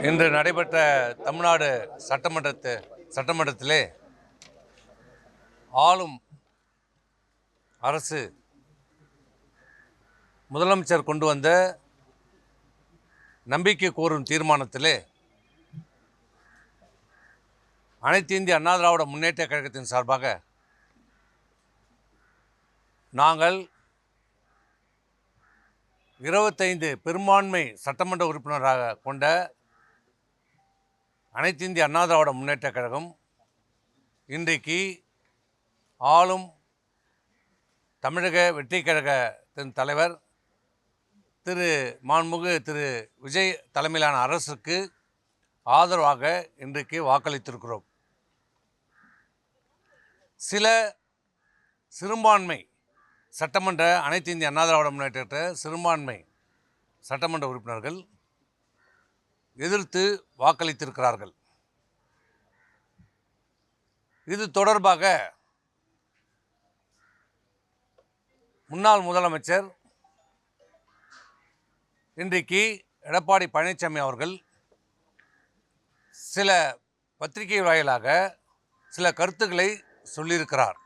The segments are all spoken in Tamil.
இன்று நடைபெற்ற தமிழ்நாடு சட்டமன்றத்திலே ஆளும் அரசு முதலமைச்சர் கொண்டு வந்த நம்பிக்கை கோரும் தீர்மானத்திலே அனைத்து இந்திய அண்ணா திராவிட முன்னேற்ற கழகத்தின் சார்பாக நாங்கள் 25 பெரும்பான்மை சட்டமன்ற உறுப்பினராக கொண்ட அனைத்து இந்திய அண்ணா திராவிட முன்னேற்ற கழகம் இன்றைக்கு ஆளும் தமிழக வெற்றி கழகத்தின் தலைவர் திரு விஜய் தலைமையிலான அரசுக்கு ஆதரவாக இன்றைக்கு வாக்களித்திருக்கிறோம். சில சிறுபான்மை சட்டமன்ற அனைத்து இந்திய அண்ணா திராவிட முன்னேற்ற சிறுபான்மை சட்டமன்ற உறுப்பினர்கள் எதிர்த்து வாக்களித்திருக்கிறார்கள். இது தொடர்பாக முன்னாள் முதலமைச்சர் இன்றைக்கு எடப்பாடி பழனிசாமி அவர்கள் சில பத்திரிகை வாயிலாக சில கருத்துக்களை சொல்லியிருக்கிறார்.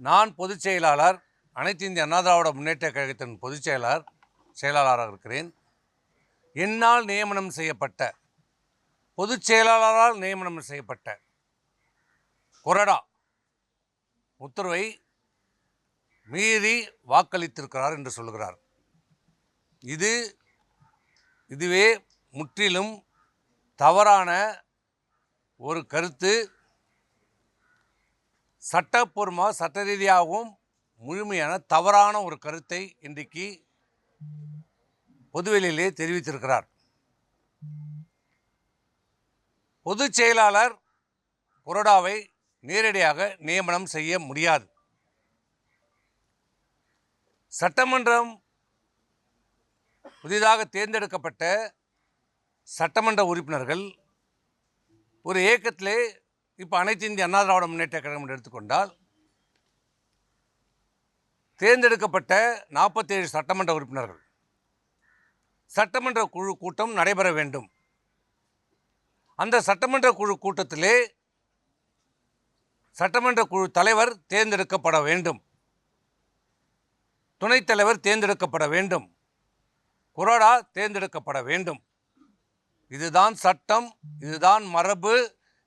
நான் பொதுச் செயலாளர், அனைத்து இந்திய அண்ணா திராவிட முன்னேற்ற கழகத்தின் பொதுச் செயலாளராக இருக்கிறேன். என்னால் நியமனம் செய்யப்பட்ட பொதுச் செயலாளரால் நியமனம் செய்யப்பட்ட கொறடா உத்தரவை மீறி வாக்களித்திருக்கிறார் என்று சொல்கிறார். இதுவே முற்றிலும் தவறான ஒரு கருத்து. சட்டப்பூர்வமாக சட்ட ரீதியாகவும் முழுமையான தவறான ஒரு கருத்தை இன்றைக்கு பொதுவெளியிலே தெரிவித்திருக்கிறார். பொதுச் செயலாளர் கொறடாவை நேரடியாக நியமனம் செய்ய முடியாது. சட்டமன்றம் புதிதாக தேர்ந்தெடுக்கப்பட்ட சட்டமன்ற உறுப்பினர்கள் ஒரு இயக்கத்திலே இப்போ அனைத்து இந்திய அண்ணா திராவிட முன்னேற்ற கழகம் என்று எடுத்துக்கொண்டால் தேர்ந்தெடுக்கப்பட்ட 47 சட்டமன்ற உறுப்பினர்கள் சட்டமன்ற குழு கூட்டம் நடைபெற வேண்டும். அந்த சட்டமன்ற குழு கூட்டத்திலே சட்டமன்ற குழு தலைவர் தேர்ந்தெடுக்கப்பட வேண்டும், துணைத் தலைவர் தேர்ந்தெடுக்கப்பட வேண்டும், கொறடா தேர்ந்தெடுக்கப்பட வேண்டும். இதுதான் சட்டம், இதுதான் மரபு,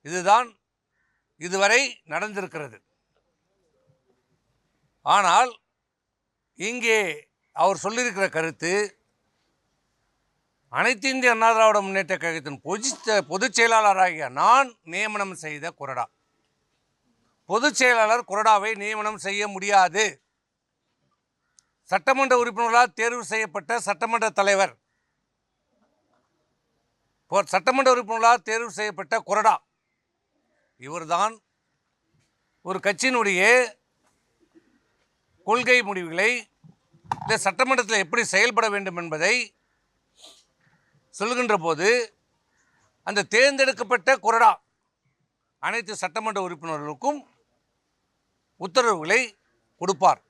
இதுதான் இதுவரை நடந்திருக்கிறது. ஆனால் இங்கே அவர் சொல்லியிருக்கிற கருத்து அனைத்து இந்திய அண்ணா திராவிட முன்னேற்ற கழகத்தின் பொதுச் செயலாளராகிய நான் நியமனம் செய்த கொறடா. பொதுச் செயலாளர் கொறடாவை நியமனம் செய்ய முடியாது. சட்டமன்ற உறுப்பினர்களால் தேர்வு செய்யப்பட்ட சட்டமன்ற தலைவர், சட்டமன்ற உறுப்பினர்களால் தேர்வு செய்யப்பட்ட கொறடா, இவர்தான் ஒரு கட்சியினுடைய கொள்கை முடிவுகளை இந்த சட்டமன்றத்தில் எப்படி செயல்பட வேண்டும் என்பதை சொல்கின்ற போது அந்த தேர்ந்தெடுக்கப்பட்ட கொறடா அனைத்து சட்டமன்ற உறுப்பினர்களுக்கும் உத்தரவுகளை கொடுப்பார்.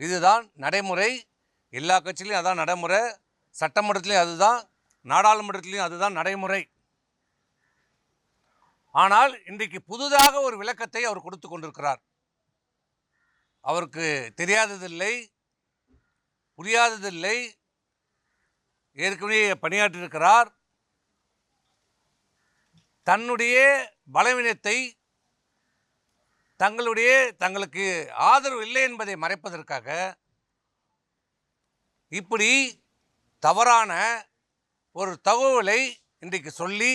இதுதான் நடைமுறை. எல்லா கட்சியிலையும் அதான் நடைமுறை, சட்டமன்றத்திலையும் அதுதான், நாடாளுமன்றத்திலையும் அதுதான் நடைமுறை. ஆனால் இன்றைக்கு புதிதாக ஒரு விளக்கத்தை அவர் கொடுத்து கொண்டிருக்கிறார். அவருக்கு தெரியாததில்லை, புரியாததில்லை. ஏற்கனவே பணியாற்றியிருக்கிறார். தன்னுடைய பலவீனத்தை, தங்களுக்கு ஆதரவு இல்லை என்பதை மறைப்பதற்காக இப்படி தவறான ஒரு தகவலை இன்றைக்கு சொல்லி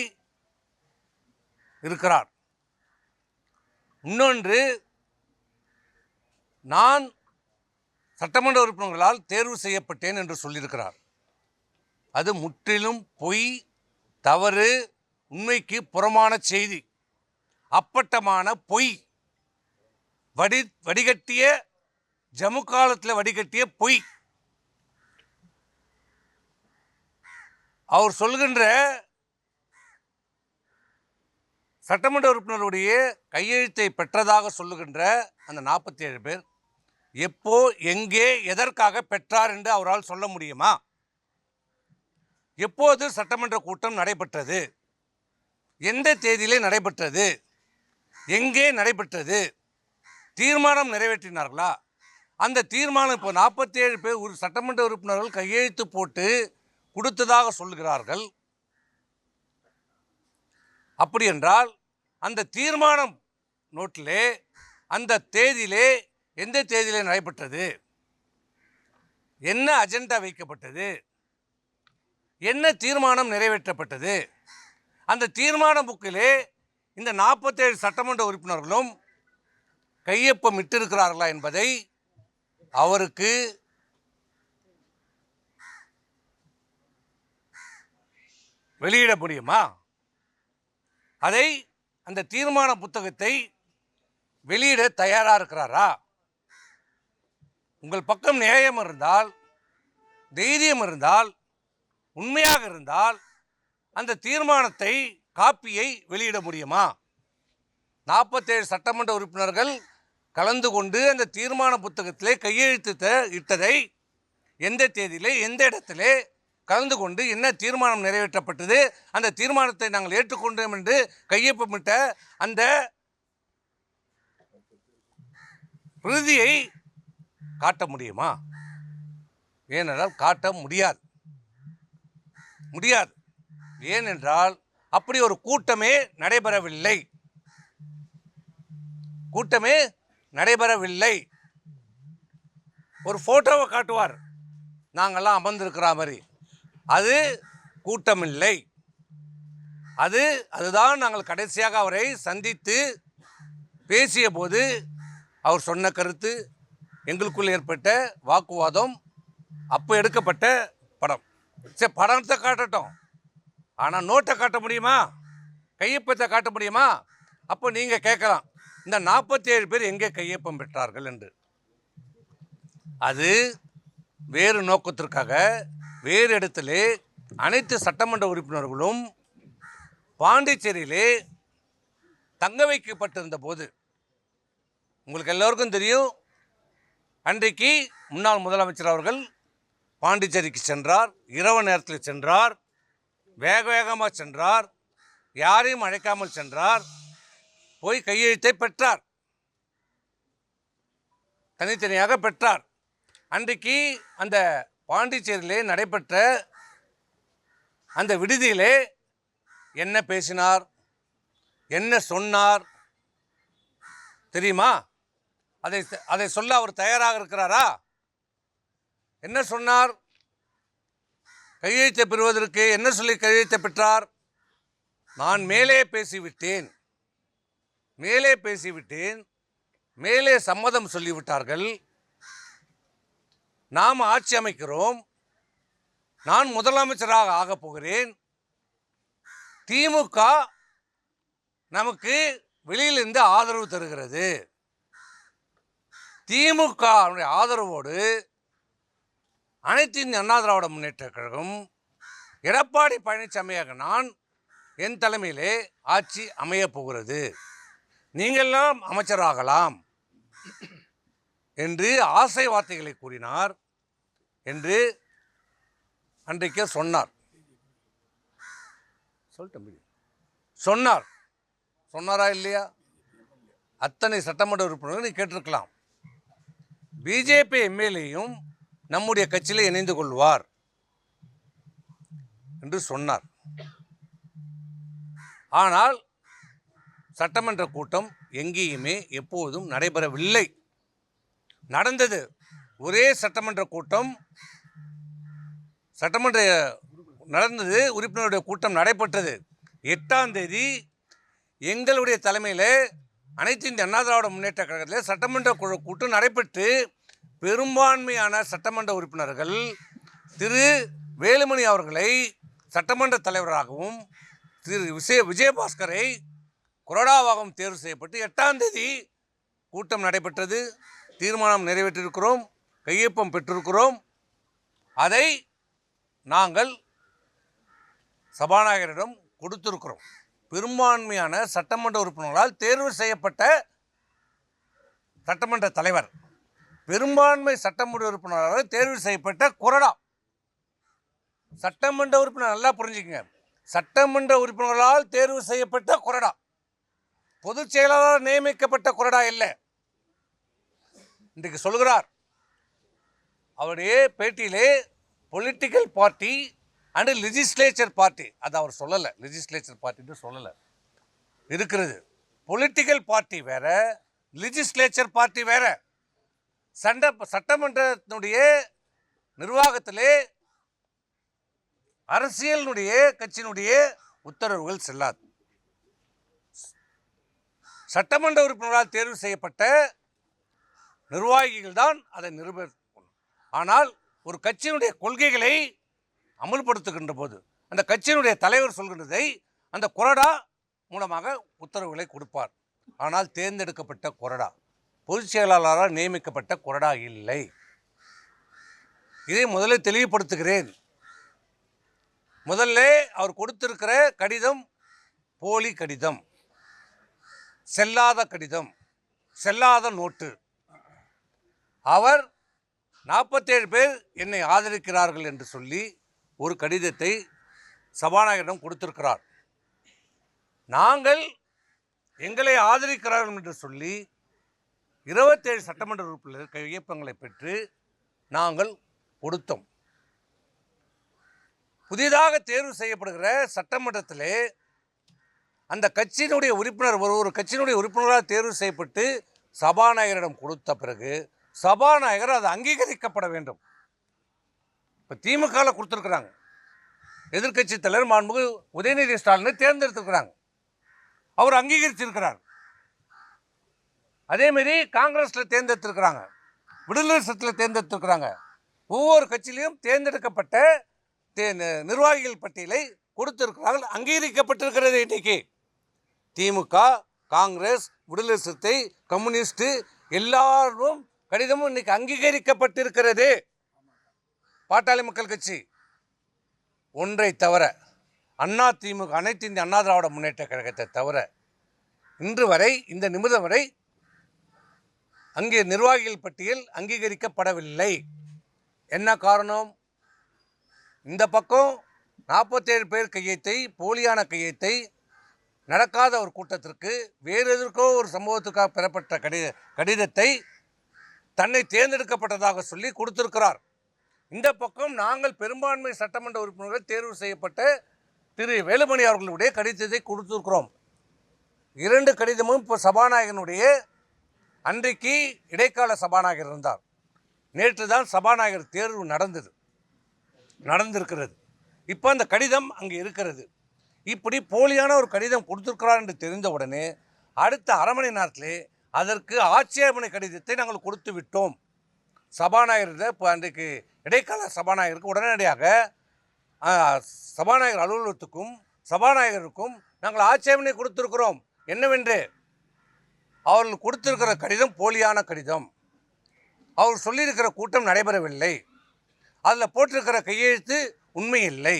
இருக்கிறார். இன்னொன்று, நான் சட்டமன்ற உறுப்பினர்களால் தேர்வு செய்யப்பட்டேன் என்று சொல்லியிருக்கிறார். அது முற்றிலும் பொய், தவறு, உண்மைக்கு புறமான செய்தி, அப்பட்டமான பொய், வடிகட்டிய ஜம்மு காலத்தில் வடிகட்டிய பொய். அவர் சொல்கின்ற சட்டமன்ற உறுப்பினருடைய கையெழுத்தை பெற்றதாக சொல்லுகின்ற அந்த 47 பேர் எப்போ, எங்கே, எதற்காக பெற்றார் என்று அவரால் சொல்ல முடியுமா? எப்போது சட்டமன்ற கூட்டம் நடைபெற்றது, எந்த தேதியிலே நடைபெற்றது, எங்கே நடைபெற்றது, தீர்மானம் நிறைவேற்றினார்களா? அந்த தீர்மானம் இப்போ 47 பேர் ஒரு சட்டமன்ற உறுப்பினர்கள் கையெழுத்து போட்டு கொடுத்ததாக சொல்கிறார்கள். அப்படி என்றால் அந்த தீர்மானம் நோட்டிலே அந்த தேதியிலே எந்த தேதியிலே நடைபெற்றது, என்ன அஜெண்டா வைக்கப்பட்டது, என்ன தீர்மானம் நிறைவேற்றப்பட்டது, அந்த தீர்மான புக்கிலே இந்த 47 சட்டமன்ற உறுப்பினர்களும் கையொப்பம் இட்டிருக்கிறார்களா என்பதை அவருக்கு வெளியிட முடியுமா? அதை அந்த தீர்மான புத்தகத்தை வெளியிட தயாராக இருக்கிறாரா? உங்கள் பக்கம் நியாயம் இருந்தால், தைரியம் இருந்தால், உண்மையாக இருந்தால் அந்த தீர்மானத்தை காப்பியை வெளியிட முடியுமா? 47 சட்டமன்ற உறுப்பினர்கள் கலந்து கொண்டு அந்த தீர்மான புத்தகத்திலே கையெழுத்து இட்டதை எந்த தேதியிலே எந்த இடத்திலே கலந்து கொண்டு என்ன தீர்மானம் நிறைவேற்றப்பட்டது, அந்த தீர்மானத்தை நாங்கள் ஏற்றுக்கொண்டோம் என்று கையொப்பமிட்ட அந்த பிரதியை காட்ட முடியுமா? ஏனென்றால் காட்ட முடியாது. ஏனென்றால் அப்படி ஒரு கூட்டமே நடைபெறவில்லை. ஒரு போட்டோவை காட்டுவார், நாங்கள்லாம் அமர்ந்திருக்கிற மாதிரி. அது கூட்டமில்லை. அதுதான் நாங்கள் கடைசியாக அவரை சந்தித்து பேசிய போது அவர் சொன்ன கருத்து, எங்களுக்குள் ஏற்பட்ட வாக்குவாதம், அப்போ எடுக்கப்பட்ட படம். சரி, படத்தை காட்டட்டும், ஆனால் நோட்டை காட்ட முடியுமா, கையொப்பத்தை காட்ட முடியுமா? அப்போ நீங்கள் கேட்கலாம், இந்த 47 பேர் எங்கே கையொப்பம் பெற்றார்கள் என்று. அது வேறு நோக்கத்திற்காக வேறு இடத்திலே அனைத்து சட்டமன்ற உறுப்பினர்களும் பாண்டிச்சேரியிலே தங்க வைக்கப்பட்டிருந்த போது, உங்களுக்கு எல்லோருக்கும் தெரியும், அன்றைக்கு முன்னாள் முதலமைச்சர் அவர்கள் பாண்டிச்சேரிக்கு சென்றார். இரவு நேரத்தில் சென்றார், வேகமாக சென்றார், யாரையும் அழைக்காமல் சென்றார். போய் கையெழுத்தை பெற்றார், தனித்தனியாக பெற்றார். அன்றைக்கு அந்த பாண்டிச்சேரியிலே நடைபெற்ற அந்த விடுதியிலே என்ன பேசினார், என்ன சொன்னார் தெரியுமா? அதை சொல்ல அவர் தயாராக இருக்கிறாரா? என்ன சொன்னார்? கையெழுத்தை பெறுவதற்கு என்ன சொல்லி கையெழுத்தை பெற்றார்? நான் மேலே பேசிவிட்டேன், மேலே சம்மதம் சொல்லிவிட்டார்கள், நாம் ஆட்சி அமைக்கிறோம், நான் முதலமைச்சராக ஆகப் போகிறேன், திமுக நமக்கு வெளியிலிருந்து ஆதரவு தருகிறது, திமுக ஆதரவோடு அனைத்து இந்திய அண்ணா திராவிட முன்னேற்றக் கழகம் எடப்பாடி பழனிசாமியாக நான் என் தலைமையிலே ஆட்சி அமையப் போகிறது, நீங்களெல்லாம் அமைச்சராகலாம் என்று ஆசை வார்த்தைகளை கூறினார் என்று அன்றைக்கே சொன்னார். சொன்னாரா இல்லையா? அத்தனை சட்டமன்ற உறுப்பினர்கள் கேட்டிருக்கலாம். பிஜேபி எம்எல்ஏயும் நம்முடைய கட்சியில் இணைந்து கொள்வார் என்று சொன்னார். ஆனால் சட்டமன்ற கூட்டம் எங்கேயுமே எப்போதும் நடைபெறவில்லை. நடந்தது ஒரே சட்டமன்ற கூட்டம், நடந்தது, உறுப்பினருடைய கூட்டம் நடைபெற்றது. 8ஆம் தேதி எங்களுடைய தலைமையில் அனைத்து இந்திய அண்ணா திராவிட முன்னேற்ற கழகத்தில் சட்டமன்ற கூட்டம் நடைபெற்று பெரும்பான்மையான சட்டமன்ற உறுப்பினர்கள் திரு வேலுமணி அவர்களை சட்டமன்ற தலைவராகவும் திரு விஜயபாஸ்கரை கொறடாவாகவும் தேர்வு செய்யப்பட்டு 8ஆம் தேதி கூட்டம் நடைபெற்றது. தீர்மானம் நிறைவேற்றிருக்கிறோம், கையொப்பம் பெற்றிருக்கிறோம். அதை நாங்கள் சபாநாயகரிடம் கொடுத்திருக்கிறோம். பெரும்பான்மையான சட்டமன்ற உறுப்பினர்களால் தேர்வு செய்யப்பட்ட சட்டமன்ற தலைவர், பெரும்பான்மை சட்டமன்ற உறுப்பினரால் தேர்வு செய்யப்பட்ட கொறடா சட்டமன்ற உறுப்பினர் நல்லா புரிஞ்சுக்கங்க, சட்டமன்ற உறுப்பினர்களால் தேர்வு செய்யப்பட்ட கொறடா, பொதுச் செயலாளர் நியமிக்கப்பட்ட கொறடா இல்லை. இன்றைக்கு சொல்கிறார் அவருடைய பேட்டியிலே political party and legislature party, அது அவர் சொல்லலை, லெஜிஸ்லேச்சர் பார்ட்டின்னு சொல்லலை. இருக்கிறது பொலிட்டிக்கல் பார்ட்டி வேற, லெஜிஸ்லேச்சர் பார்ட்டி வேற. சட்டமன்றத்தினுடைய நிர்வாகத்திலே அரசியலினுடைய கட்சியினுடைய உத்தரவுகள் செல்லாது. சட்டமன்ற உறுப்பினர்களால் தேர்வு செய்யப்பட்ட நிர்வாகிகள் தான் அதை நிர்வகிக்கணும். ஆனால் ஒரு கட்சியினுடைய கொள்கைகளை அமல்படுத்துகின்ற போது அந்த கட்சியினுடைய தலைவர் சொல்கின்றதை அந்த கொறடா மூலமாக உத்தரவுகளை கொடுப்பார். ஆனால் தேர்ந்தெடுக்கப்பட்ட கொறடா, பொதுச் செயலாளரால் நியமிக்கப்பட்ட கொறடா இல்லை. இதை முதலில் தெளிவுபடுத்துகிறேன். முதல்ல அவர் கொடுத்திருக்கிற கடிதம் போலி கடிதம், செல்லாத கடிதம், செல்லாத நோட்டு. அவர் 47 பேர் என்னை ஆதரிக்கிறார்கள் என்று சொல்லி ஒரு கடிதத்தை சபாநாயகரிடம் கொடுத்திருக்கிறார். நாங்கள் எங்களை ஆதரிக்கிறார்கள் என்று சொல்லி 27 சட்டமன்ற உறுப்பினர் கையொப்பங்களை பெற்று நாங்கள் கொடுத்தோம். புதிதாக தேர்வு செய்யப்படுகிற சட்டமன்றத்திலே அந்த கட்சியினுடைய உறுப்பினர் ஒரு கட்சியினுடைய உறுப்பினராக தேர்வு செய்யப்பட்டு சபாநாயகரிடம் கொடுத்த பிறகு சபாநாயகர் அது அங்கீகரிக்கப்பட வேண்டும். இப்போ திமுகவில் கொடுத்துருக்குறாங்க, எதிர்கட்சி தலைவர் மாண்புமிகு உதயநிதி ஸ்டாலினை தேர்ந்தெடுத்திருக்கிறாங்க, அவர் அங்கீகரிச்சிருக்கிறார். அதேமாரி காங்கிரஸில் தேர்ந்தெடுத்திருக்கிறாங்க, விடுதலை சிறுத்தையில் தேர்ந்தெடுத்திருக்கிறாங்க. ஒவ்வொரு கட்சியிலையும் தேர்ந்தெடுக்கப்பட்ட நிர்வாகிகள் பட்டியலை கொடுத்திருக்கிறார்கள், அங்கீகரிக்கப்பட்டிருக்கிறது. இன்றைக்கு திமுக, காங்கிரஸ், விடுதலை சிறுத்தை, கம்யூனிஸ்ட் எல்லாரும் கடிதமும் இன்னைக்கு அங்கீகரிக்கப்பட்டிருக்கிறது. பாட்டாளி மக்கள் கட்சி ஒன்றை தவிர, அண்ணா திமுக, அனைத்து இந்திய அண்ணா திராவிட முன்னேற்ற கழகத்தை தவிர இன்று வரை, இந்த நிமிடம் வரை அங்கே நிர்வாகிகள் பட்டியல் அங்கீகரிக்கப்படவில்லை. என்ன காரணம்? இந்த பக்கம் 47 பேர் கையெழுத்தை, போலியான கையெழுத்தை, நடக்காத ஒரு கூட்டத்திற்கு வேறு எதற்கோ ஒரு சம்பவத்துக்காக பெறப்பட்ட கடிதத்தை தன்னை தேர்ந்தெடுக்கப்பட்டதாக சொல்லி கொடுத்திருக்கிறார். இந்த பக்கம் நாங்கள் பெரும்பான்மை சட்டமன்ற உறுப்பினர்கள் தேர்வு செய்யப்பட்ட திரு வேலுமணி அவர்களுடைய கடிதத்தை கொடுத்திருக்கிறோம். 2 கடிதமும் இப்போ சபாநாயகனுடைய, அன்றைக்கு இடைக்கால சபாநாயகர் இருந்தார், நேற்று தான் சபாநாயகர் தேர்வு நடந்திருக்கிறது. இப்போ அந்த கடிதம் அங்கே இருக்கிறது. இப்படி போலியான ஒரு கடிதம் கொடுத்திருக்கிறார் என்று தெரிந்தவுடனே அடுத்த அரை மணி நேரத்திலே அதற்கு ஆட்சேபனை கடிதத்தை நாங்கள் கொடுத்து விட்டோம். சபாநாயகர் இப்போ அன்றைக்கு இடைக்கால சபாநாயகருக்கு உடனடியாக சபாநாயகர் அலுவலகத்துக்கும் சபாநாயகருக்கும் நாங்கள் ஆட்சேபனை கொடுத்திருக்கிறோம். என்னவென்று, அவர்கள் கொடுத்திருக்கிற கடிதம் போலியான கடிதம், அவர் சொல்லியிருக்கிற கூட்டம் நடைபெறவில்லை, அதில் போட்டிருக்கிற கையெழுத்து உண்மை இல்லை,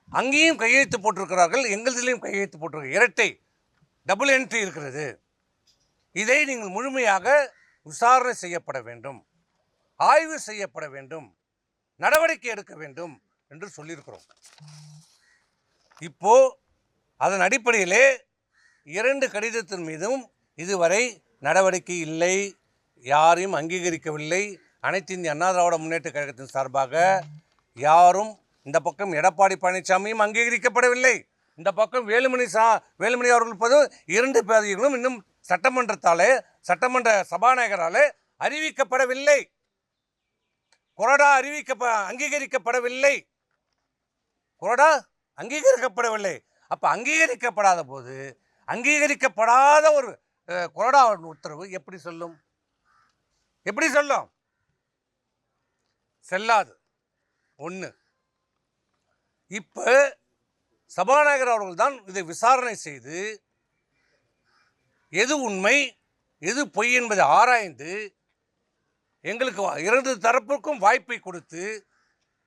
அங்கேயும் கையெழுத்து போட்டிருக்கிறார்கள், எங்களதிலையும் கையெழுத்து போட்டிருக்க, இரட்டை டபுள் என்ட்ரி இருக்கிறது. இதை நீங்கள் முழுமையாக விசாரணை செய்யப்பட வேண்டும், ஆய்வு செய்யப்பட வேண்டும், நடவடிக்கை எடுக்க வேண்டும் என்று சொல்லியிருக்கிறோம். இப்போ அதன் அடிப்படையிலே 2 கடிதத்தின் மீதும் இதுவரை நடவடிக்கை இல்லை, யாரையும் அங்கீகரிக்கவில்லை. அனைத்து இந்திய அண்ணா திராவிட முன்னேற்ற கழகத்தின் சார்பாக யாரும், இந்த பக்கம் எடப்பாடி பழனிசாமியும் அங்கீகரிக்கப்படவில்லை, இந்த பக்கம் வேலுமணி அவர்கள் 2 பேர்களும் இன்னும் சட்டமன்ற சபாநாயகராலே அறிவிக்கப்படவில்லை, கொறடா அங்கீகரிக்கப்படவில்லை, கொறடா அங்கீகரிக்கப்படவில்லை. அப்போ அங்கீகரிக்கப்படாத போது அங்கீகரிக்கப்படாத ஒரு கொறடா உத்தரவு எப்படி சொல்லும்? செல்லாது. ஒன்று. இப்போ சபாநாயகர் அவர்கள் தான் இதை விசாரணை செய்து எது உண்மை எது பொய் என்பதை ஆராய்ந்து எங்களுக்கு 2 தரப்புக்கும் வாய்ப்பை கொடுத்து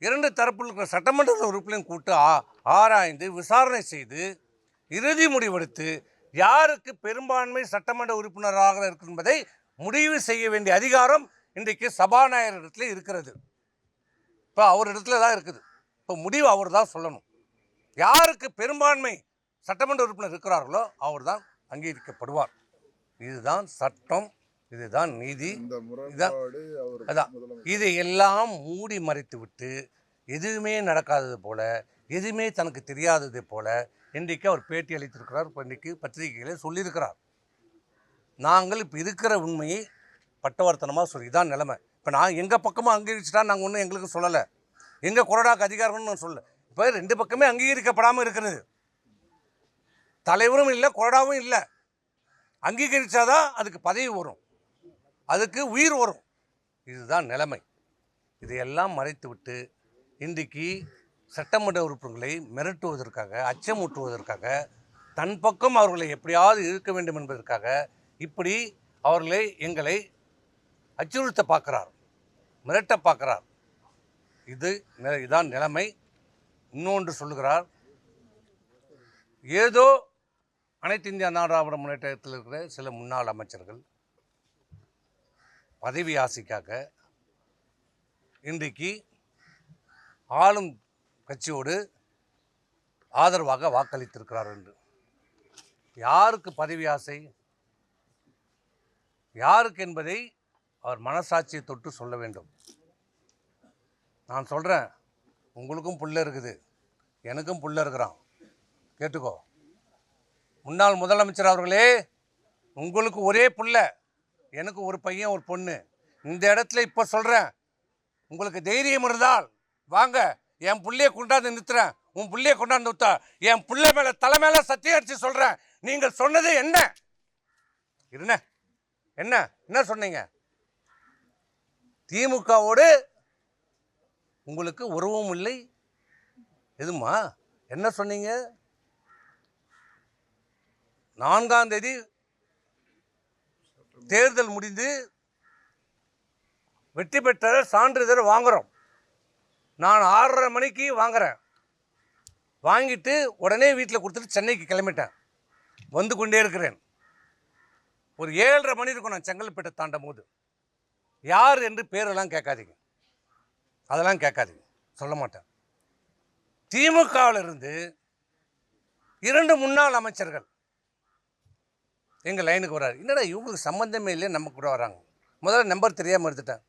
2 தரப்பில் இருக்கிற சட்டமன்ற உறுப்பினரையும் கூட்டு ஆராய்ந்து விசாரணை செய்து இறுதி முடிவெடுத்து யாருக்கு பெரும்பான்மை சட்டமன்ற உறுப்பினராக இருக்கும் என்பதை முடிவு செய்ய வேண்டிய அதிகாரம் இன்றைக்கு சபாநாயகரிடத்தில் இருக்கிறது. இப்போ அவர் இடத்துல தான் இருக்குது. இப்போ முடிவு அவர் தான் சொல்லணும். யாருக்கு பெரும்பான்மை சட்டமன்ற உறுப்பினர் இருக்கிறார்களோ அவர் தான் அங்கீகரிக்கப்படுவார். இதுதான் சட்டம், இதுதான் நீதி. அதான் இது எல்லாம் மூடி மறைத்து விட்டு எதுவுமே நடக்காதது போல, எதுவுமே தனக்கு தெரியாதது போல இன்றைக்கு அவர் பேட்டி அளித்திருக்கிறார். இப்போ இன்றைக்கு பத்திரிகைகளை சொல்லியிருக்கிறார். நாங்கள் இப்போ இருக்கிற உண்மையை பட்டவர்த்தனமாக சொல்லி இதான் நிலைமை. இப்போ நான் எங்கள் பக்கமாக அங்கீகரிச்சுட்டா நாங்கள் ஒன்றும் எங்களுக்கு சொல்லலை, எங்கள் கொறடாக்கு அதிகாரம்னு நான் சொல்லலை. இப்போ ரெண்டு பக்கமே அங்கீகரிக்கப்படாமல் இருக்கிறது. தலைவரும் இல்லை, கொறடாவும் இல்லை. அங்கீகரித்தாதான் அதுக்கு பதவி வரும், அதுக்கு உயிர் வரும். இதுதான் நிலைமை. இதையெல்லாம் மறைத்து விட்டு இன்றைக்கு சட்டமன்ற உறுப்பினர்களை மிரட்டுவதற்காக, அச்சமூட்டுவதற்காக, தன் பக்கம் அவர்களை எப்படியாவது இழுக்க வேண்டும் என்பதற்காக இப்படி எங்களை அச்சுறுத்த பார்க்கிறார், மிரட்ட பார்க்கிறார். இதுதான் நிலைமை. இன்னொன்று சொல்லுகிறார், ஏதோ அனைத்து இந்திய அண்ணா திராவிட முன்னேற்றத்தில் இருக்கிற சில முன்னாள் அமைச்சர்கள் பதவி ஆசைக்காக இன்றைக்கு ஆளும் கட்சியோடு ஆதரவாக வாக்களித்திருக்கிறார் என்று. யாருக்கு பதவி ஆசை, யாருக்கு என்பதை அவர் மனசாட்சியை தொட்டு சொல்ல வேண்டும். நான் சொல்கிறேன், உங்களுக்கும் புள்ள இருக்குது, எனக்கும் புள்ள இருக்கிறான், கேட்டுக்கோ. முன்னாள் முதலமைச்சர் அவர்களே, உங்களுக்கு ஒரே புள்ள, எனக்கு ஒரு பையன் ஒரு பொண்ணு. இந்த இடத்துல இப்போ சொல்கிறேன், உங்களுக்கு தைரியம் இருந்தால் வாங்க, என் பிள்ளையை கொண்டாந்து நிறுத்துறேன், உன் பிள்ளையை கொண்டாந்து நிறுத்தா, என் பிள்ளை மேலே தலை மேலே சத்தியம் அடித்து சொல்கிறேன். நீங்கள் சொன்னது என்ன என்ன என்ன என்ன சொன்னீங்க? திமுகவோடு உங்களுக்கு உறவும் இல்லை எதுமா? என்ன சொன்னீங்க? 4ஆம் தேதி தேர்தல் முடிந்து வெற்றி பெற்ற சான்றிதழ் வாங்குறோம். நான் 6:30 மணிக்கு வாங்குறேன். வாங்கிட்டு உடனே வீட்டில் கொடுத்துட்டு சென்னைக்கு கிளம்பிட்டேன். வந்து கொண்டே இருக்கிறேன். ஒரு 7:30 மணி இருக்கும் நான் செங்கல்பேட்டை தாண்டும் போது. யார் என்று பேரெல்லாம் கேட்காதீங்க, அதெல்லாம் கேட்காதீங்க, சொல்ல மாட்டேன். திமுகவில் இருந்து 2 முன்னாள் அமைச்சர்கள் எங்கள் லைனுக்கு வர்றாரு. என்னடா இவங்களுக்கு சம்மந்தமே இல்லையே, நம்ம கூட வராங்க. முதல்ல நம்பர் தெரியாமல் எடுத்துட்டேன்.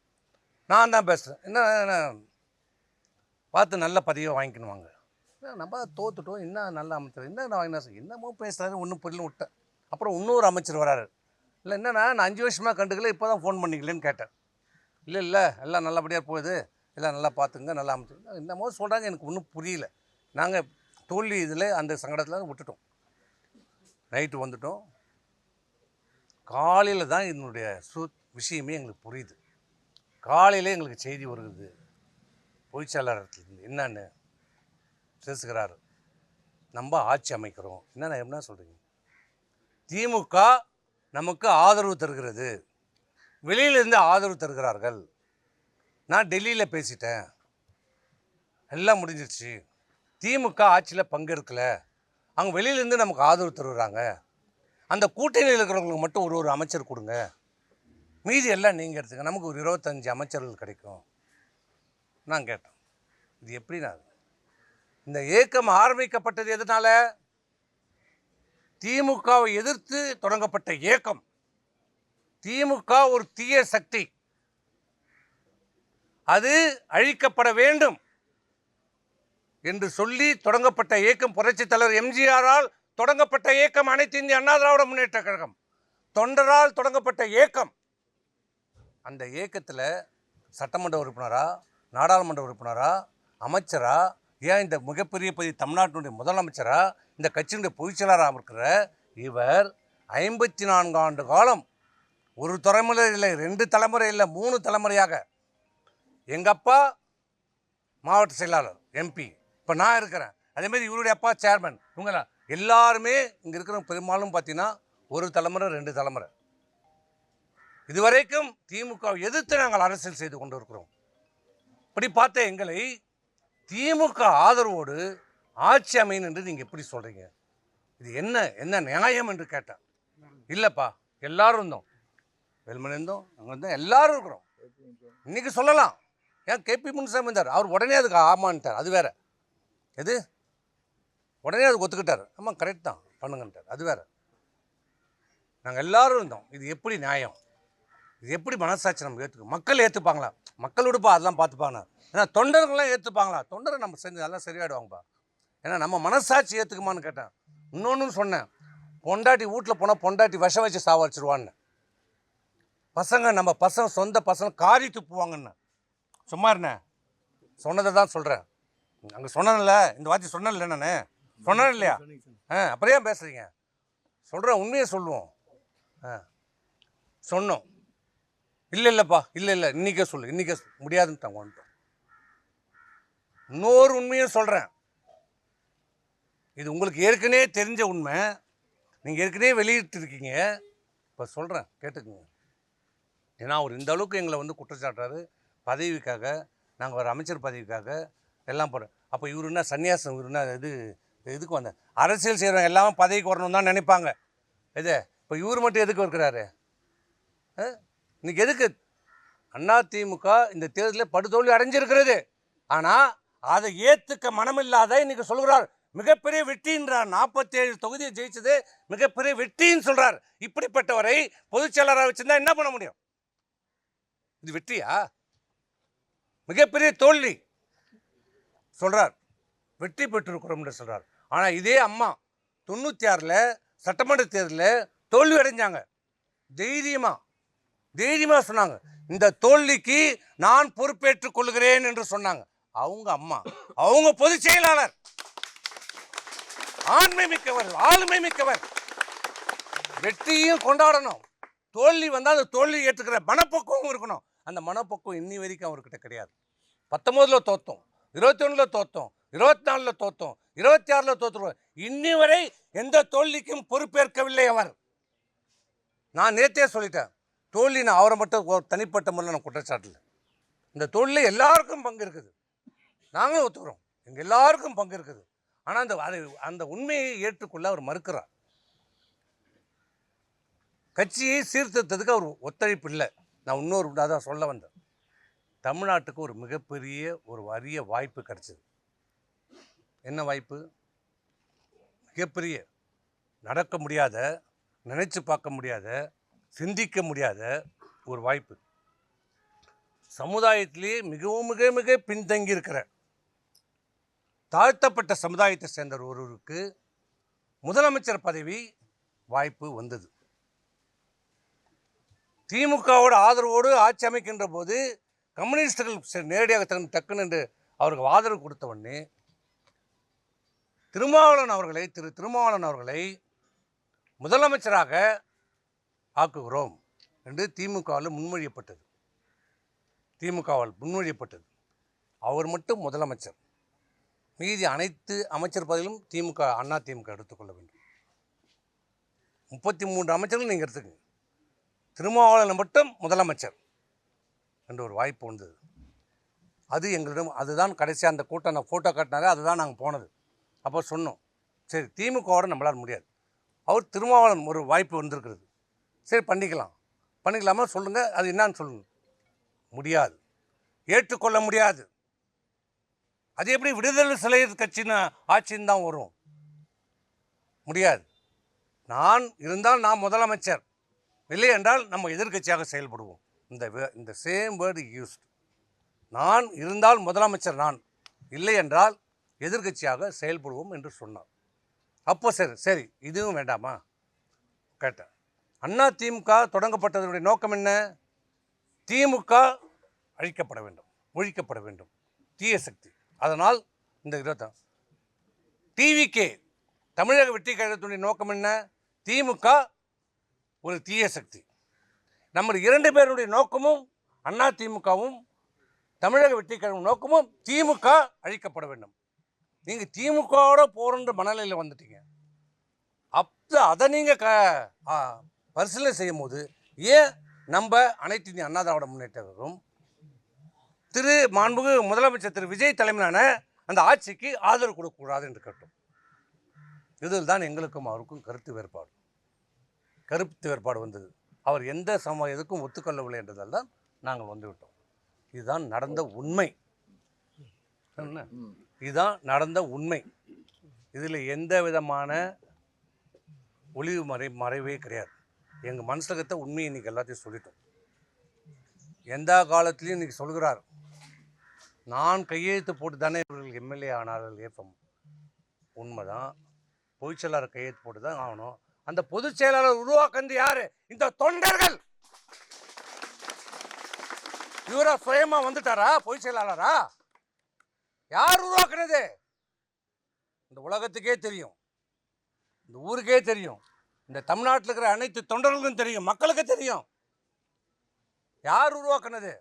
நான் தான் பேசுகிறேன். என்ன பார்த்து நல்ல பதவியை வாங்கிக்கணுவாங்க. நம்ம தோத்துட்டோம், என்ன நல்ல அமைச்சர், என்ன வாங்கினா என்னமோ பேசுகிறாரு, ஒன்றும் புரியல விட்டேன். அப்புறம் இன்னொரு அமைச்சர் வராரு. இல்லை என்னன்னா, நான் 5 வருஷமாக கண்டுக்கல, இப்போ தான் ஃபோன் பண்ணிக்கலன்னு கேட்டேன். இல்லை எல்லாம் நல்லபடியாக போகுது, எல்லாம் நல்லா பார்த்துங்க, நல்லா அமைச்சர் என்னமோ சொல்கிறாங்க, எனக்கு ஒன்றும் புரியல. நாங்கள் தோல்வி இதில் அந்த சங்கடத்தில் விட்டுட்டோம். நைட்டு வந்துட்டோம். காலையில் தான் என்னுடைய விஷயமே எங்களுக்கு புரியுது. காலையில் எங்களுக்கு செய்தி வருது, பொதுச்செயலாளர்லேருந்து என்னன்னு பேசுகிறாரு, நம்ம ஆட்சி அமைக்கிறோம். என்ன சொல்கிறீங்க? திமுக நமக்கு ஆதரவு தருகிறது, வெளியிலேருந்து ஆதரவு தருகிறார்கள். நான் டெல்லியில் பேசிட்டேன், எல்லாம் முடிஞ்சிருச்சு. திமுக ஆட்சியில் பங்கெடுக்கலை, அவங்க வெளியிலேருந்து நமக்கு ஆதரவு தருகிறாங்க. அந்த கூட்டணியில் இருக்கிறவங்களுக்கு மட்டும் ஒரு அமைச்சர் கொடுங்க, மீதி எல்லாம் நீங்கள் எடுத்துங்க, நமக்கு ஒரு 25 அமைச்சர்கள் கிடைக்கும். நான் கேட்டேன், இது எப்படி? நான் இந்த இயக்கம் ஆரம்பிக்கப்பட்டது எதனால? திமுகவை எதிர்த்து தொடங்கப்பட்ட இயக்கம். திமுக ஒரு தீய சக்தி, அது அழிக்கப்பட வேண்டும் என்று சொல்லி தொடங்கப்பட்ட இயக்கம். புரட்சித் தலைவர் எம்ஜிஆரால் தொடங்கப்பட்ட இயக்கம் அனைத்து இந்திய அண்ணா திராவிட முன்னேற்ற கழகம், தொண்டரால் தொடங்கப்பட்ட இயக்கம். அந்த இயக்கத்தில் சட்டமன்ற உறுப்பினரா, நாடாளுமன்ற உறுப்பினரா, அமைச்சரா, ஏன் இந்த மிகப்பெரிய தமிழ்நாட்டினுடைய முதலமைச்சரா, இந்த கட்சியினுடைய பொதுச்செயலாளராக இருக்கிற இவர் 54 ஆண்டு காலம், ஒரு தலைமுறை இல்லை, 2 தலைமுறை இல்லை, 3 தலைமுறையாக எங்கள் அப்பா மாவட்ட செயலாளர் எம்பி, இப்போ நான் இருக்கிறேன். அதேமாதிரி இவருடைய அப்பா சேர்மன். இவங்கெல்லாம் எல்லாருமே இங்கே இருக்கிற பெரும்பாலும் பார்த்தீங்கன்னா ஒரு தலைமுறை 2 தலைமுறை. இதுவரைக்கும் திமுக எதிர்த்து நாங்கள் அரசியல் செய்து கொண்டு இருக்கிறோம். இப்படி பார்த்த எங்களை திமுக ஆதரவோடு ஆட்சி அமையும் என்று நீங்கள் எப்படி சொல்கிறீங்க? இது என்ன நியாயம் என்று கேட்டேன். இல்லைப்பா, எல்லாரும் இருந்தோம், வெல்மன் இருந்தோம், அங்கே இருந்தோம், எல்லாரும் இருக்கிறோம். இன்றைக்கி சொல்லலாம், ஏன் கேபி முனுசாமி இருந்தார், அவர் உடனே அதுக்கு ஆமான்ட்டார், அது வேறு. எது உடனே அது ஒத்துக்கிட்டார். ஆமாம் கரெக்ட் தான் பண்ணுங்கன்ட்டார். அது வேறு. நாங்கள் எல்லோரும் இருந்தோம். இது எப்படி நியாயம்? இது எப்படி மனசாட்சி நம்ம ஏற்றுக்கும்? மக்கள் ஏற்றுப்பாங்களா? மக்கள் விடுப்பா, அதெல்லாம் பார்த்துப்பாங்க. ஏன்னா தொண்டர்கள்லாம் ஏற்றுப்பாங்களா? தொண்டரை நம்ம செஞ்சு அதெல்லாம் சரியாயிடுவாங்கப்பா. ஏன்னா நம்ம மனசாட்சி ஏற்றுக்குமான்னு கேட்டேன். இன்னொன்று சொன்னேன், பொண்டாட்டி வீட்டில் போனால் பொண்டாட்டி விஷம் வச்சு சாவடிச்சிருவான்னு. பசங்க நம்ம பசங்க சொந்த பசங்க காரி துப்புவாங்கன்னு. சும்மா இருந்தேன், சொன்னதை தான் சொல்கிறேன். அங்கே சொன்னேன்ல, இந்த வார்த்தை சொன்னேன்ல, நான் சொன்னேன் இல்லையா? அப்புறம் ஏன் பேசுகிறீங்க? சொல்கிறேன், உண்மையை சொல்லுவோம். சொன்னோம். இல்லைப்பா, இல்லை இன்றைக்கே சொல்லு, இன்றைக்கே முடியாதுன்னு வந்துட்டோம். இன்னொரு உண்மையும் சொல்கிறேன். இது உங்களுக்கு ஏற்கனவே தெரிஞ்ச உண்மை, நீங்கள் ஏற்கனவே வெளியிட்டிருக்கீங்க. இப்போ சொல்கிறேன், கேட்டுக்குங்க. ஏன்னா அவர் இந்த அளவுக்கு எங்களை வந்து குற்றச்சாட்டுறாரு. பதவிக்காக, நாங்கள் ஒரு அமைச்சர் பதவிக்காக எல்லாம் போகிறோம். அப்போ இவர் என்ன சன்னியாசம்? இவர் என்ன இதுக்கு வந்த அரசியல் செய்கிறவங்க எல்லாமே பதவிக்கு வரணும் தான் நினைப்பாங்க. இது இப்போ இவர் மட்டும் எதுக்கு இருக்கிறாரு? இன்னைக்கு எதுக்கு? அதிமுக இந்த தேர்தலில் படுதோல்வி அடைஞ்சிருக்கிறது. ஆனால் அதை ஏற்றுக்க மனமில்லாத இன்னைக்கு சொல்கிறார் மிகப்பெரிய வெற்றின்றார். 47 தொகுதியை ஜெயிச்சது மிகப்பெரிய வெற்றின்னு சொல்கிறார். இப்படிப்பட்டவரை பொதுச் செயலாளராக வச்சிருந்தா என்ன பண்ண முடியும்? இது வெற்றியா? மிகப்பெரிய தோல்வி சொல்கிறார். வெற்றி பெற்றிருக்கிறோம் என்று சொல்கிறார். ஆனால் இதே அம்மா 96 சட்டமன்ற தேர்தலில் தோல்வி அடைஞ்சாங்க. தைரியமாக சொன்னாங்க, இந்த தோல்விக்கு நான் பொறுப்பேற்றுக் கொள்கிறேன் என்று சொன்னாங்க. அவங்க அம்மா, அவங்க பொதுச் செயலாளர், ஆண்மை மிக்கவர், ஆளுமை மிக்கவர். வெற்றியும் கொண்டாடணும், தோல்வி வந்தால் அந்த தோல்வி ஏற்றுக்கிற மனப்பக்குவம் இருக்கணும். அந்த மனப்பக்குவம் இன்னி வரைக்கும் அவர்கிட்ட கிடையாது. 19 தோத்தோம், 21 தோத்தோம், 24 தோத்தோம், 26 தோற்றுருவோம். இன்னி வரை எந்த தோல்விக்கும் பொறுப்பேற்கவில்லை அவர். நான் நேற்றே சொல்லிட்டேன், தோல்வி நான் அவரை மட்டும் தனிப்பட்ட முறையில் நான் குற்றச்சாட்டில். இந்த தோல்வியில் எல்லாருக்கும் பங்கு இருக்குது, நாங்களும் ஒத்துக்கிறோம், எங்கள் எல்லாருக்கும் பங்கு இருக்குது. ஆனால் அந்த உண்மையை ஏற்றுக்கொள்ள அவர் மறுக்கிறார். கட்சியை சீர்திருத்தத்துக்கு அவர் ஒத்துழைப்பு இல்லை. நான் இன்னொரு அதான் சொல்ல வந்தேன். தமிழ்நாட்டுக்கு ஒரு மிகப்பெரிய ஒரு அரிய வாய்ப்பு கிடைச்சிது. என்ன வாய்ப்பு? மிகப்பெரிய, நடக்க முடியாத, நினைச்சு பார்க்க முடியாத, சிந்திக்க முடியாத ஒரு வாய்ப்பு. சமுதாயத்திலேயே மிகவும் மிக மிக பின்தங்கி இருக்கிற தாழ்த்தப்பட்ட சமுதாயத்தை சேர்ந்த ஒருவருக்கு முதலமைச்சர் பதவி வாய்ப்பு வந்தது. திமுகவோட ஆதரவோடு ஆட்சி அமைக்கின்ற போது கம்யூனிஸ்டுகள் நேரடியாக டக்குன்னு என்று அவருக்கு ஆதரவு கொடுத்த உடனே திரு திருமாவளவன் அவர்களை முதலமைச்சராக ஆக்குகிறோம் என்று திமுகவால் முன்மொழியப்பட்டது. அவர் மட்டும் முதலமைச்சர், மீதி அனைத்து அமைச்சர் பதவியிலும் அண்ணா திமுக எடுத்துக்கொள்ள வேண்டும். 33 அமைச்சர்கள் நீங்கள் எடுத்துக்கங்க, திருமாவளவன் மட்டும் முதலமைச்சர் என்ற ஒரு வாய்ப்பு வந்தது. அது எங்களிடம், அதுதான் கடைசியாக அந்த கூட்டம் நான் ஃபோட்டோ காட்டினாரே, அதுதான் நாங்கள் போனது. அப்போ சொன்னோம், சரி திமுகவோட நம்மளால் முடியாது, அவர் திருமாவளவன் ஒரு வாய்ப்பு வந்திருக்கிறது, சரி பண்ணிக்கலாமா சொல்லுங்கள், அது என்னான்னு சொல்லுங்கள். முடியாது, ஏற்றுக்கொள்ள முடியாது. அது எப்படி விடுதலை சிறுத்தைகள் கட்சின்னு ஆட்சின்னு தான் வரும்? முடியாது. நான் இருந்தால் நான் முதலமைச்சர், இல்லை என்றால் நம்ம எதிர்கட்சியாக செயல்படுவோம். இந்த சேம் வேர்டு யூஸ்ட். நான் இருந்தால் முதலமைச்சர் நான், இல்லை என்றால் எதிர்கட்சியாக செயல்படுவோம் என்று சொன்னார். அப்போ சரி இதுவும் வேண்டாமா கேட்டேன். அண்ணா திமுக தொடங்கப்பட்டதனுடைய நோக்கம் என்ன? திமுக அழிக்கப்பட வேண்டும், ஒழிக்கப்பட வேண்டும், தீய சக்தி. அதனால் இந்த டிவிகே தமிழக வெற்றி கழகத்தினுடைய நோக்கம் என்ன? திமுக ஒரு தீய சக்தி. நம்ம 2 பேருடைய நோக்கமும், அண்ணா திமுகவும் தமிழக வெற்றி கழகம் நோக்கமும் திமுக அழிக்கப்பட வேண்டும். நீங்கள் திமுகவோட போகிற மனநிலையில் வந்துட்டீங்க. அப்போ அதை நீங்கள் பரிசீலனை செய்யும் போது ஏன் நம்ம அனைத்து இந்திய அண்ணா திராவிட முன்னேற்ற கழகம் மாண்புமிகு முதலமைச்சர் திரு விஜய் தலைமையிலான அந்த ஆட்சிக்கு ஆதரவு கொடுக்கக்கூடாது என்று கேட்டோம். இதில் தான் எங்களுக்கும் அவருக்கும் கருத்து வேறுபாடு வந்தது. அவர் எந்த எதுக்கும் ஒத்துக்கொள்ளவில்லை என்றதால் தான் நாங்கள் வந்துவிட்டோம். இதுதான் நடந்த உண்மை. என்ன இதுதான் நடந்த உண்மை. இதில் எந்த விதமான ஒளிவு மறைவே கிடையாது. எங்கள் மனசகத்தை உண்மையை இன்றைக்கி எல்லாத்தையும் சொல்லிட்டோம். எந்த காலத்துலேயும் இன்றைக்கி சொல்கிறார், நான் கையெழுத்து போட்டு தானே இவர்கள் எம்எல்ஏ ஆனார்கள். ஏற்பம் உண்மைதான். பொதுச் செயலாளர் கையெழுத்து போட்டு தான் ஆகணும். அந்த பொதுச் செயலாளர் உருவாக்குறது யாரு? இந்த தொண்டர்கள். இவரா சுயமா வந்துட்டாரா பொதுச் செயலாளரா? யார் உருவாக்குறது? இந்த உலகத்துக்கே தெரியும், இந்த ஊருக்கே தெரியும், இந்த தமிழ்நாட்டில் இருக்கிற அனைத்து தொண்டர்களுக்கும் தெரியும், மக்களுக்கு தெரியும் யார் உருவாக்குனது.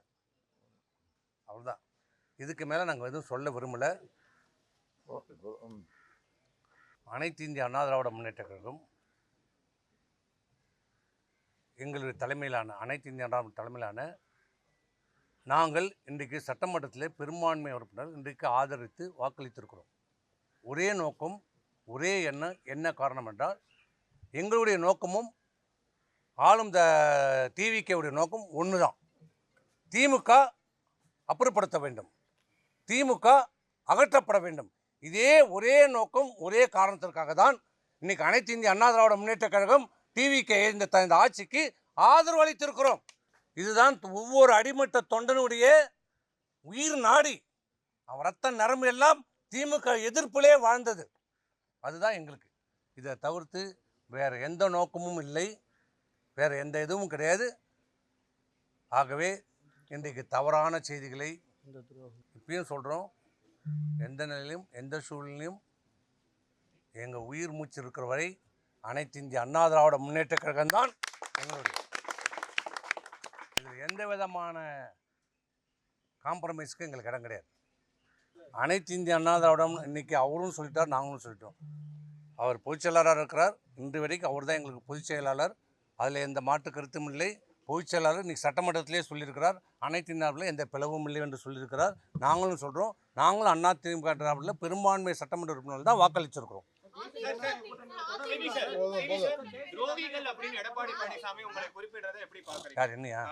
அவ்வளோதான். இதுக்கு மேலே நாங்கள் எதுவும் சொல்ல விரும்பலை. அனைத்து இந்திய அண்ணா திராவிட முன்னேற்ற கழகம் எங்களுடைய தலைமையிலான அனைத்து இந்திய அண்ணா தலைமையிலான நாங்கள் இன்றைக்கு சட்டமன்றத்தில் பெரும்பான்மை உறுப்பினர் இன்றைக்கு ஆதரித்து வாக்களித்திருக்கிறோம். ஒரே நோக்கம், ஒரே எண்ணம். என்ன காரணம் என்றால், எங்களுடைய நோக்கமும் ஆளும் டிவிகேவுடைய நோக்கம் ஒன்று தான். திமுக அப்புறப்படுத்த வேண்டும், திமுக அகற்றப்பட வேண்டும். இதே ஒரே நோக்கம், ஒரே காரணத்திற்காக தான் இன்னைக்கு அனைத்து இந்திய அண்ணா திராவிட முன்னேற்ற கழகம் டிவிகே இந்த ஆட்சிக்கு ஆதரவு அளித்திருக்கிறோம். இதுதான் ஒவ்வொரு அடிமட்ட தொண்டனுடைய உயிர் நாடி. அவன் ரத்த நரம்பு எல்லாம் திமுக எதிர்ப்பிலே வாழ்ந்தது. அதுதான் எங்களுக்கு. இதை தவிர்த்து வேறு எந்த நோக்கமும் இல்லை, வேறு எந்த இதுவும் கிடையாது. ஆகவே இன்றைக்கு தவறான செய்திகளை இப்பயும் சொல்கிறோம். எந்த நிலையிலும் எந்த சூழ்நிலையும் எங்கள் உயிர் மூச்சு இருக்கிற வரை அனைத்து இந்திய அண்ணா திராவிட முன்னேற்ற கழகம்தான் எங்களுடைய. இதில் எந்த விதமான காம்ப்ரமைஸ்க்கு எங்களுக்கு இடம் கிடையாது. அனைத்து இந்திய அண்ணா திராவிடம் இன்றைக்கி அவரும் சொல்லிட்டார், நாங்களும் சொல்லிட்டோம். அவர் பொதுச் செயலாளராக இருக்கிறார். இன்று வரைக்கும் அவர் தான் எங்களுக்கு பொதுச் செயலாளர். அதில் எந்த மாற்று கருத்தும் இல்லை. பொதுச் செயலாளர் இன்றைக்கி சட்டமன்றத்திலே சொல்லியிருக்கிறார், அனைத்து இந்தியாவில் எந்த பிளவும் இல்லை என்று சொல்லியிருக்கிறார். நாங்களும் சொல்கிறோம். நாங்களும் அண்ணா திமுக திராவிடத்தில் பெரும்பான்மை சட்டமன்ற உறுப்பினர்கள் தான் வாக்களிச்சிருக்கிறோம். யார் என்னையா?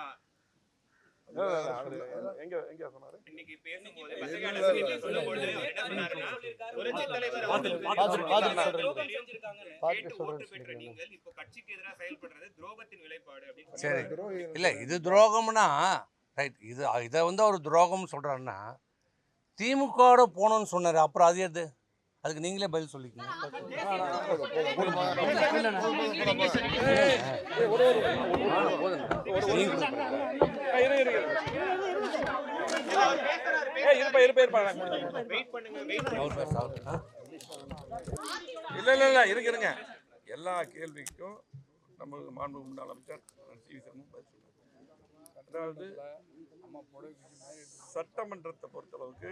சரி, இல்ல இது துரோகம்னா ரைட். இதை ஒரு துரோகம் சொல்றாருன்னா, திமுக போனோம்னு சொன்னாரு, அப்புறம் அது எது? அதுக்கு நீங்களே பதில் சொல்லிக்கணும். இல்ல இருங்க. எல்லா கேள்விக்கும் நமது மாண்பு முன்னாள் அமைச்சர் சி. அதாவது சட்டமன்றத்தை பொறுத்தளவுக்கு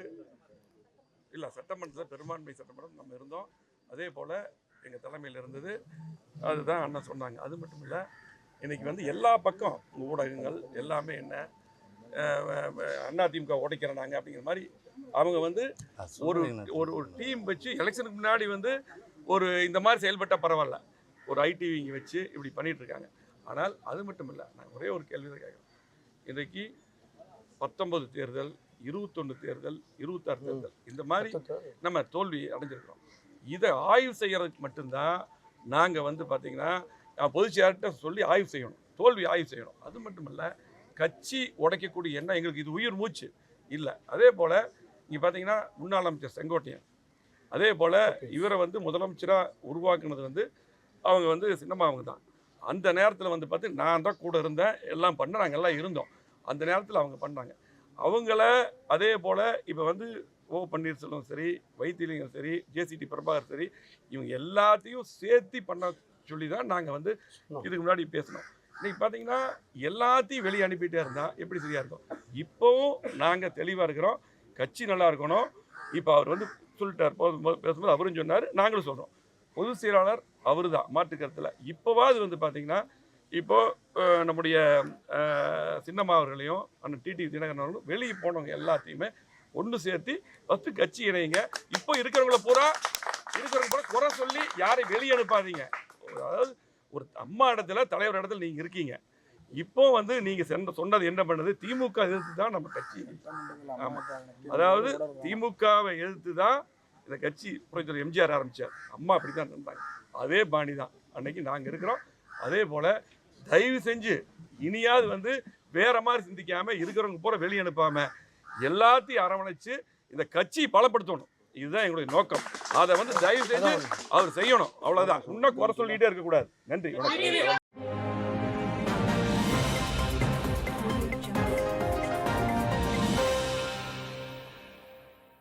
இல்லை, சட்டமன்றத்தில் பெரும்பான்மை சட்டமன்றம் நம்ம இருந்தோம். அதே போல் எங்கள் தலைமையில் இருந்தது. அதுதான் அண்ணன் சொன்னாங்க. அது மட்டும் இல்லை, இன்றைக்கி எல்லா பக்கம் ஊடகங்கள் எல்லாமே என்ன அதிமுக உடைக்கிறனாங்க அப்படிங்கிற மாதிரி அவங்க ஒரு ஒரு டீம் வச்சு எலெக்ஷனுக்கு முன்னாடி ஒரு இந்த மாதிரி செயல்பட்டால் பரவாயில்ல, ஒரு ஐடிவிங்க வச்சு இப்படி பண்ணிகிட்டு இருக்காங்க. ஆனால் அது மட்டும் இல்லை, நான் ஒரே ஒரு கேள்வி தான் கேட்குறேன். இன்றைக்கி 19 தேர்தல், 21 தேர்தல், 26 தேர்தல், இந்த மாதிரி நம்ம தோல்வி அடைஞ்சிருக்கிறோம். இதை ஆய்வு செய்கிறதுக்கு மட்டும்தான் நாங்கள் பார்த்தீங்கன்னா பொதுச் செயலாளர்கிட்ட சொல்லி ஆய்வு செய்யணும், தோல்வி ஆய்வு செய்யணும். அது மட்டும் இல்லை, கட்சி உடைக்கக்கூடிய எண்ணம் எங்களுக்கு இது உயிர் மூச்சு இல்லை. அதே போல் இங்கே பார்த்தீங்கன்னா முன்னாள் அமைச்சர் செங்கோட்டையன், அதே போல் இவரை முதலமைச்சராக உருவாக்குனது அவங்க சின்னம்மா அவங்க தான். அந்த நேரத்தில் பார்த்து நான் தான் கூட இருந்தேன், எல்லாம் பண்ண நாங்கள் எல்லாம் இருந்தோம். அந்த நேரத்தில் அவங்க பண்ணாங்க. அவங்கள அதே போல் இப்போ ஓ பன்னீர்செல்வம் சரி, வைத்திலிங்கம் சரி, ஜேசிடி பிரபாகர் சரி, இவங்க எல்லாத்தையும் சேர்த்து பண்ண சொல்லி தான் நாங்கள் இதுக்கு முன்னாடி பேசினோம். இன்றைக்கி பார்த்தீங்கன்னா எல்லாத்தையும் வெளியே அனுப்பிட்டே இருந்தால் எப்படி சரியாக இருக்கும்? இப்போவும் நாங்கள் தெளிவாக இருக்கிறோம், கட்சி நல்லா இருக்கணும். இப்போ அவர் சொல்லிட்டார், பேசும்போது அவரும் சொன்னார், நாங்களும் சொல்கிறோம். பொதுச் செயலாளர் அவர் தான், மாற்று கருத்தில். இப்போவாது பார்த்தீங்கன்னா இப்போது நம்முடைய சின்னம்மா அவர்களையும் அண்ணன் டிடி தினகரன் அவர்களும் வெளியே போனவங்க எல்லாத்தையுமே ஒன்று சேர்த்து ஃபஸ்ட்டு கட்சி இணையுங்க. இப்போ இருக்கிறவங்கள பூரா குறை சொல்லி யாரை வெளியே அனுப்பாதீங்க. அதாவது ஒரு அம்மா இடத்துல, தலைவர் இடத்துல நீங்கள் இருக்கீங்க. இப்போ வந்து நீங்க சொன்னது என்ன பண்ணது, திமுக எதிர்த்து தான் நம்ம கட்சி. ஆமா, அதாவது திமுகவை எதிர்த்து தான் இந்த கட்சி புரட்சித்தலைவர் எம்ஜிஆர் ஆரம்பிச்சார். அம்மா அப்படித்தான் இருந்தாங்க. அதே பாணி தான் அன்னைக்கு நாங்க இருக்கிறோம். அதே போல தயவு செஞ்சு இனியாவது வந்து வேற மாதிரி சிந்திக்காம, இருக்கிறவங்க பூரா வெளியே அனுப்பாம எல்லாத்தையும் அரவணைச்சு இந்த கட்சி பலப்படுத்தணும். இதுதான் எங்களுடைய நோக்கம். அதை வந்து தயவு செஞ்சு அவர் செய்யணும். அவ்வளவுதான். இன்னும் குறை சொல்லிட்டே இருக்கக்கூடாது. நன்றி.